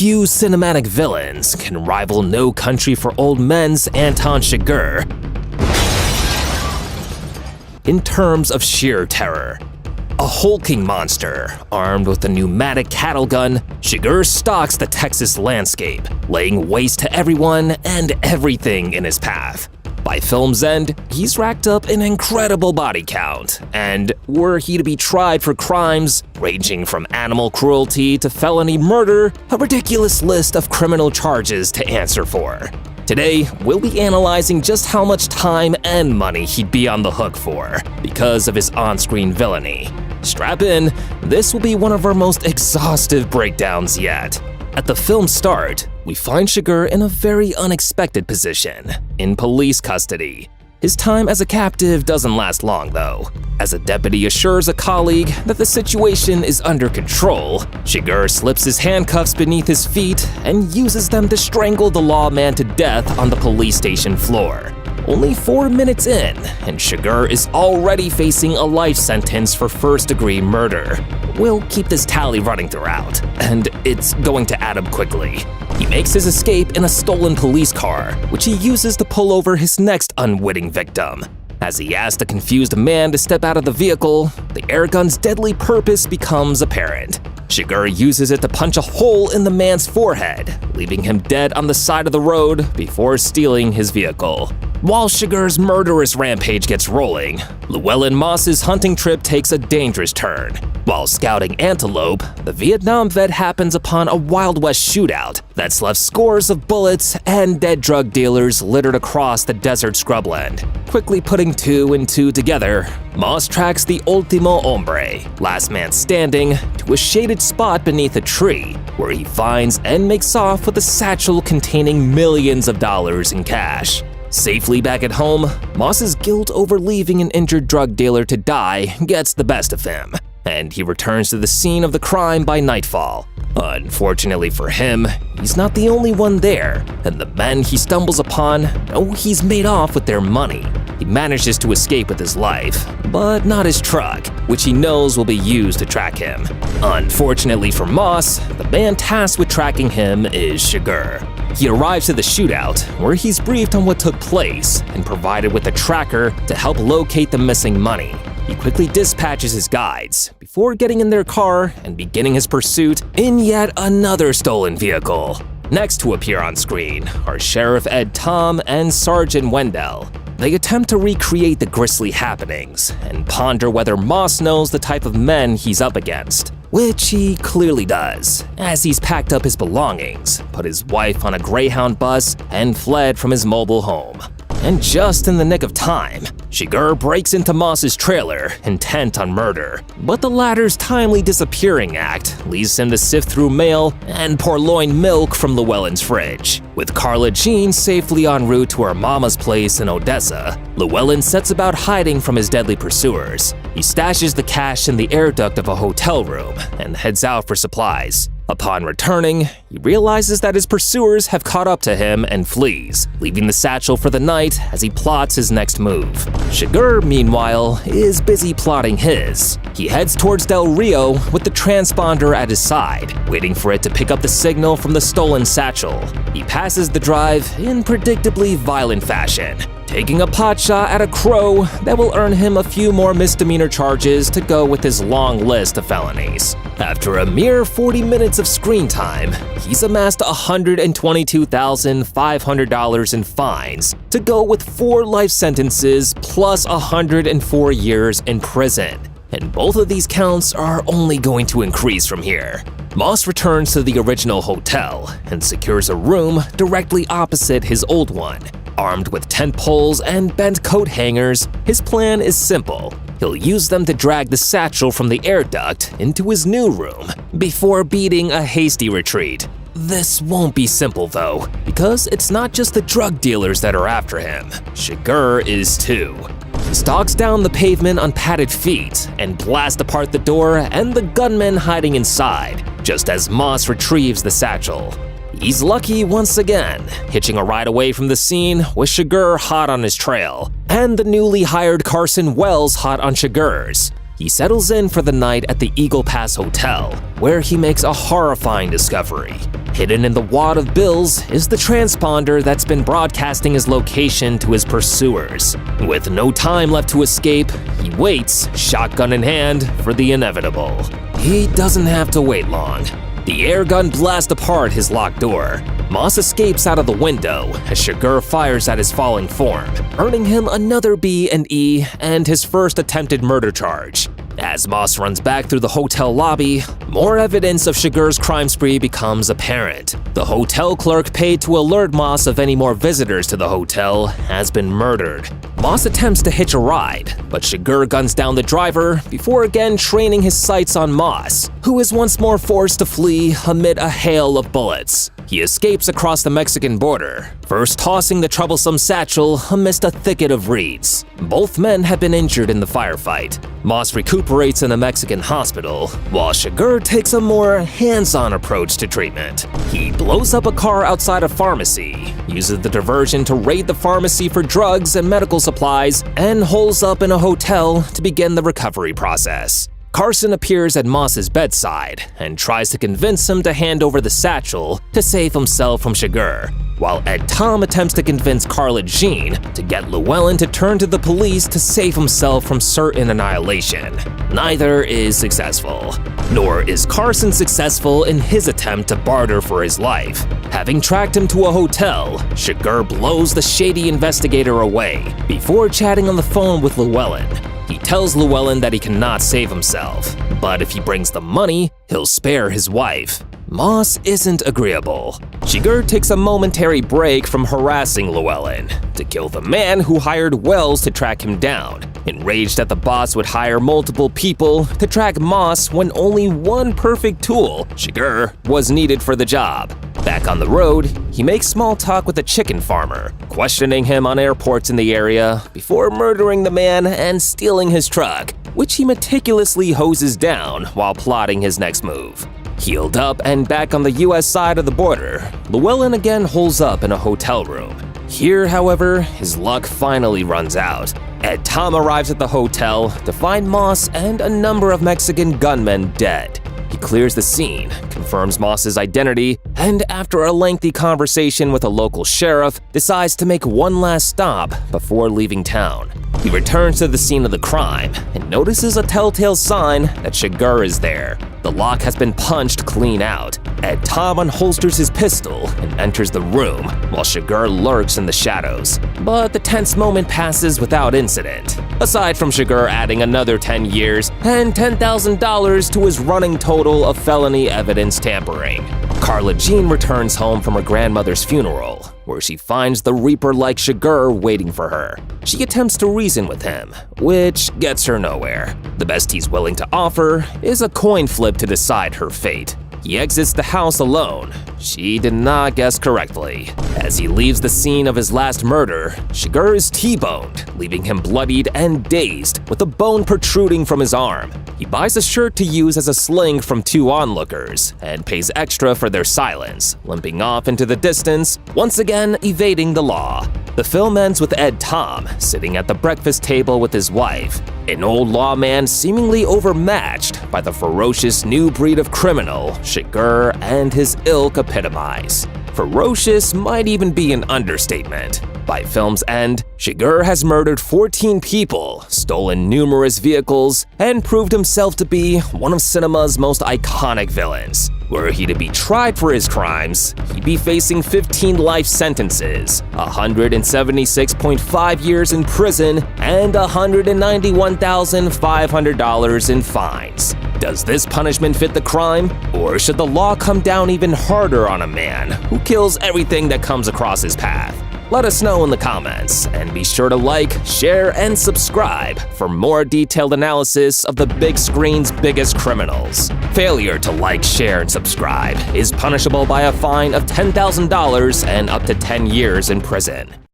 few cinematic villains can rival No Country for Old Men's Anton Chigurh in terms of sheer terror. A hulking monster, armed with a pneumatic cattle gun, Chigurh stalks the Texas landscape, laying waste to everyone and everything in his path. By film's end, he's racked up an incredible body count, and were he to be tried for crimes ranging from animal cruelty to felony murder, a ridiculous list of criminal charges to answer for. Today, we'll be analyzing just how much time and money he'd be on the hook for because of his on-screen villainy. Strap in, this will be one of our most exhaustive breakdowns yet. At the film's start, we find Chigurh in a very unexpected position, in police custody. His time as a captive doesn't last long though. As a deputy assures a colleague that the situation is under control, Chigurh slips his handcuffs beneath his feet and uses them to strangle the lawman to death on the police station floor. Only 4 minutes in, and Chigurh is already facing a life sentence for first-degree murder. We'll keep this tally running throughout, and it's going to add up quickly. He makes his escape in a stolen police car, which he uses to pull over his next unwitting victim. As he asks a confused man to step out of the vehicle, the airgun's deadly purpose becomes apparent. Chigurh uses it to punch a hole in the man's forehead, leaving him dead on the side of the road before stealing his vehicle. While Chigurh's murderous rampage gets rolling, Llewellyn Moss's hunting trip takes a dangerous turn. While scouting antelope, the Vietnam vet happens upon a Wild West shootout that's left scores of bullets and dead drug dealers littered across the desert scrubland. Quickly putting 2 and 2 together, Moss tracks the Ultimo Hombre, last man standing, to a shaded spot beneath a tree, where he finds and makes off with a satchel containing millions of dollars in cash. Safely back at home, Moss's guilt over leaving an injured drug dealer to die gets the best of him, and he returns to the scene of the crime by nightfall. Unfortunately for him, he's not the only one there, and the men he stumbles upon know he's made off with their money. He manages to escape with his life, but not his truck, which he knows will be used to track him. Unfortunately for Moss, the man tasked with tracking him is Chigurh. He arrives at the shootout, where he's briefed on what took place and provided with a tracker to help locate the missing money. He quickly dispatches his guides before getting in their car and beginning his pursuit in yet another stolen vehicle. Next to appear on screen are Sheriff Ed Tom and Sergeant Wendell. They attempt to recreate the grisly happenings and ponder whether Moss knows the type of men he's up against, which he clearly does, as he's packed up his belongings, put his wife on a Greyhound bus, and fled from his mobile home. And just in the nick of time, Chigurh breaks into Moss's trailer, intent on murder. But the latter's timely disappearing act leads him to sift through mail and purloin milk from Llewellyn's fridge. With Carla Jean safely en route to her mama's place in Odessa, Llewellyn sets about hiding from his deadly pursuers. He stashes the cash in the air duct of a hotel room and heads out for supplies. Upon returning, he realizes that his pursuers have caught up to him and flees, leaving the satchel for the night as he plots his next move. Chigurh, meanwhile, is busy plotting his. He heads towards Del Rio with the transponder at his side, waiting for it to pick up the signal from the stolen satchel. He passes the drive in predictably violent fashion, taking a potshot at a crow that will earn him a few more misdemeanor charges to go with his long list of felonies. After a mere 40 minutes of screen time, he's amassed $122,500 in fines to go with 4 life sentences plus 104 years in prison. And both of these counts are only going to increase from here. Moss returns to the original hotel and secures a room directly opposite his old one. Armed with tent poles and bent coat hangers, his plan is simple. He'll use them to drag the satchel from the air duct into his new room before beating a hasty retreat. This won't be simple though, because it's not just the drug dealers that are after him. Chigurh is too. He stalks down the pavement on padded feet and blasts apart the door and the gunman hiding inside, just as Moss retrieves the satchel. He's lucky once again, hitching a ride away from the scene with Chigurh hot on his trail, and the newly hired Carson Wells hot on Chigurh's. He settles in for the night at the Eagle Pass Hotel, where he makes a horrifying discovery. Hidden in the wad of bills is the transponder that's been broadcasting his location to his pursuers. With no time left to escape, he waits, shotgun in hand, for the inevitable. He doesn't have to wait long. The air gun blasts apart his locked door. Moss escapes out of the window as Chigurh fires at his falling form, earning him another B&E and his first attempted murder charge. As Moss runs back through the hotel lobby, more evidence of Chigurh's crime spree becomes apparent. The hotel clerk paid to alert Moss of any more visitors to the hotel has been murdered. Moss attempts to hitch a ride, but Chigurh guns down the driver before again training his sights on Moss, who is once more forced to flee amid a hail of bullets. He escapes across the Mexican border, first tossing the troublesome satchel amidst a thicket of reeds. Both men have been injured in the firefight. Moss recuperates in a Mexican hospital, while Chigurh takes a more hands-on approach to treatment. He blows up a car outside a pharmacy, uses the diversion to raid the pharmacy for drugs and medical supplies, and holes up in a hotel to begin the recovery process. Carson appears at Moss's bedside and tries to convince him to hand over the satchel to save himself from Chigurh, while Ed Tom attempts to convince Carla Jean to get Llewellyn to turn to the police to save himself from certain annihilation. Neither is successful, nor is Carson successful in his attempt to barter for his life. Having tracked him to a hotel, Chigurh blows the shady investigator away before chatting on the phone with Llewellyn. He tells Llewellyn that he cannot save himself, but if he brings the money, he'll spare his wife. Moss isn't agreeable. Chigurh takes a momentary break from harassing Llewellyn to kill the man who hired Wells to track him down, enraged that the boss would hire multiple people to track Moss when only one perfect tool, Chigurh, was needed for the job. Back on the road, he makes small talk with a chicken farmer, questioning him on airports in the area before murdering the man and stealing his truck, which he meticulously hoses down while plotting his next move. Healed up and back on the US side of the border, Llewellyn again holes up in a hotel room. Here, however, his luck finally runs out. Ed Tom arrives at the hotel to find Moss and a number of Mexican gunmen dead. He clears the scene, confirms Moss's identity, and after a lengthy conversation with a local sheriff, decides to make one last stop before leaving town. He returns to the scene of the crime and notices a telltale sign that Chigurh is there. The lock has been punched clean out. Ed Tom unholsters his pistol and enters the room, while Chigurh lurks in the shadows. But the tense moment passes without incident, aside from Chigurh adding another 10 years and $10,000 to his running total of felony evidence tampering. Carla Jean returns home from her grandmother's funeral, where she finds the Reaper-like Chigurh waiting for her. She attempts to reason with him, which gets her nowhere. The best he's willing to offer is a coin flip to decide her fate. He exits the house alone. She did not guess correctly. As he leaves the scene of his last murder, Chigurh is T-boned, leaving him bloodied and dazed with a bone protruding from his arm. He buys a shirt to use as a sling from two onlookers and pays extra for their silence, limping off into the distance, once again evading the law. The film ends with Ed Tom sitting at the breakfast table with his wife, an old lawman seemingly overmatched by the ferocious new breed of criminal Chigurh and his ilk epitomize. Ferocious might even be an understatement. By film's end, Chigurh has murdered 14 people, stolen numerous vehicles, and proved himself to be one of cinema's most iconic villains. Were he to be tried for his crimes, he'd be facing 15 life sentences, 176.5 years in prison, and $191,500 in fines. Does this punishment fit the crime, or should the law come down even harder on a man who kills everything that comes across his path? Let us know in the comments, and be sure to like, share, and subscribe for more detailed analysis of the big screen's biggest criminals. Failure to like, share, and subscribe is punishable by a fine of $10,000 and up to 10 years in prison.